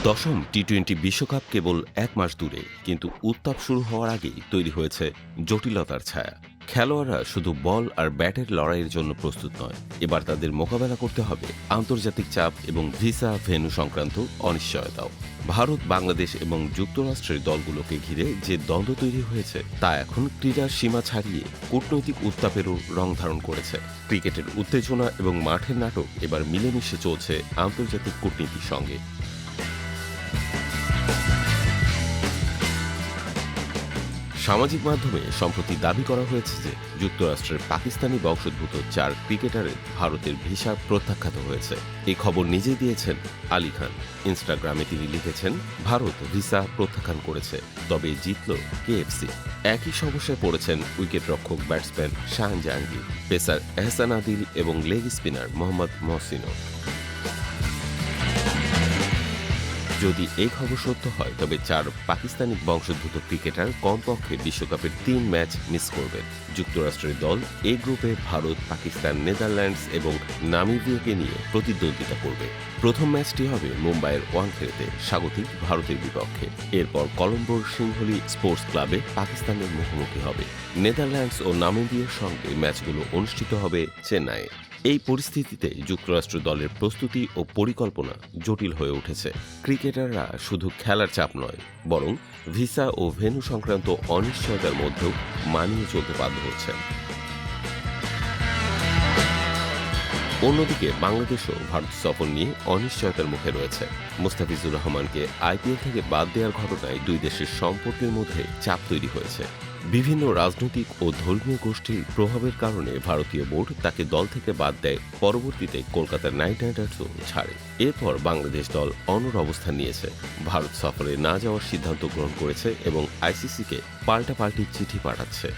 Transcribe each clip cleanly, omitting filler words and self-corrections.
দশম টি-20 বিশ্বকাপ কেবল এক মাস দূরে, কিন্তু উত্তাপ শুরু হওয়ার আগেই তৈরি হয়েছে জটিলতার ছায়া। খেলোয়াড়রা শুধু বল আর ব্যাটের লড়াইয়ের জন্য প্রস্তুত নয়, এবার তাদের মোকাবেলা করতে হবে আন্তর্জাতিক চাপ এবং ভিসা ভেন্যু সংক্রান্ত অনিশ্চয়তাও। ভারত, বাংলাদেশ এবং যুক্তরাষ্ট্রের দলগুলোকে ঘিরে যে দ্বন্দ্ব তৈরি হয়েছে তা এখন ক্রীড়ার সীমা ছাড়িয়ে কূটনৈতিক উত্তাপেরও রং ধারণ করেছে। ক্রিকেটের উত্তেজনা এবং মাঠের নাটক এবার মিলেমিশে চলছে আন্তর্জাতিক কূটনীতির সঙ্গে। সামাজিক মাধ্যমে সম্প্রতি দাবি করা হয়েছে যে যুক্তরাষ্ট্রের পাকিস্তানি বংশোদ্ভূত 4 ক্রিকেটারের ভারতের ভিসা প্রত্যাখ্যাত হয়েছে। এই খবর নিজেই দিয়েছেন আলী খান। ইনস্টাগ্রামে তিনি লিখেছেন, ভারত ভিসা প্রত্যাখ্যান করেছে, তবে জিতল কেএফসি। একই সমস্যায় পড়েছেন উইকেটরক্ষক ব্যাটসম্যান শাহান জাহাঙ্গীর, পেসার এহসান আদিল এবং লেগ স্পিনার মোহাম্মদ মহসিনও। যদি এই খবর সত্য হয়, তবে 4 পাকিস্তানি বংশোদ্ভূত ক্রিকেটার কমপক্ষে বিশ্বকাপের 3 ম্যাচ মিস করবেন। যুক্তরাষ্ট্রের দল এই গ্রুপে ভারত, পাকিস্তান, নেদারল্যান্ডস এবং নামিবিয়াকে নিয়ে প্রতিদ্বন্দ্বিতা করবে। প্রথম ম্যাচটি হবে মুম্বাইয়ের ওয়াংখেড়েতে স্বাগতিক ভারতের বিপক্ষে। এরপর কলম্বোর সিংহলী স্পোর্টস ক্লাবে পাকিস্তানের মুখোমুখি হবে। নেদারল্যান্ডস ও নামিবিয়ার সঙ্গে ম্যাচগুলো অনুষ্ঠিত হবে চেন্নাইয়ে। এই পরিস্থিতিতে যুক্তরাষ্ট্র দলের প্রস্তুতি ও পরিকল্পনা জটিল হয়ে উঠেছে। ক্রিকেটাররা শুধু খেলার চাপ নয়, বরং ভিসা ও ভেন্যু সংক্রান্ত অনিশ্চয়তার মধ্যেও মানিয়ে চলতে বাধ্য হচ্ছেন। অন্যদিকে বাংলাদেশও ভারত সফর নিয়ে অনিশ্চয়তার মুখে রয়েছে। মোস্তাফিজুর রহমানকে আইপিএল থেকে বাদ দেওয়ার ঘটনায় দুই দেশের সম্পর্কের মধ্যে চাপ তৈরি হয়েছে। বিভিন্ন রাজনৈতিক ও ধর্মীয় গোষ্ঠীর প্রভাবের কারণে ভারতীয় বোর্ড তাকে দল থেকে বাদ দেয়। পরবর্তীতে কলকাতার নাইট রাইডার্সও ছাড়ে। এরপর বাংলাদেশ দল অনড় অবস্থান নিয়েছে, ভারত সফরে না যাওয়ার সিদ্ধান্ত গ্রহণ করেছে এবং আইসিসিকে পাল্টাপাল্টি চিঠি পাঠাচ্ছে।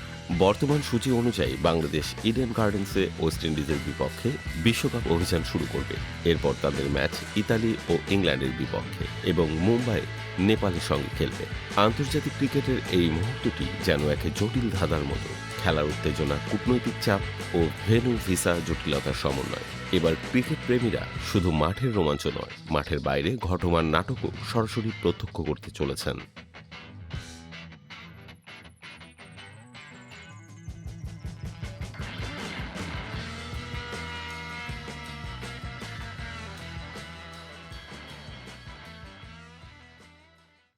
বর্তমান সূচি অনুযায়ী বাংলাদেশ ইডেন গার্ডেন্সে ওয়েস্ট ইন্ডিজের বিপক্ষে বিশ্বকাপ অভিযান শুরু করবে। এরপর তাদের ম্যাচ ইতালি ও ইংল্যান্ডের বিপক্ষে এবং মুম্বাই নেপালের সঙ্গে খেলবে। আন্তর্জাতিক ক্রিকেটের এই মুহূর্তটি যেন এক জটিল ধাঁধার মতো। খেলার উত্তেজনা, কূটনৈতিক চাপ ও ভেন্যু ভিসা জটিলতার সমন্বয়। এবার ক্রিকেট প্রেমীরা শুধু মাঠের রোমাঞ্চ নয়, মাঠের বাইরে ঘটমান নাটকও সরাসরি প্রত্যক্ষ করতে চলেছেন।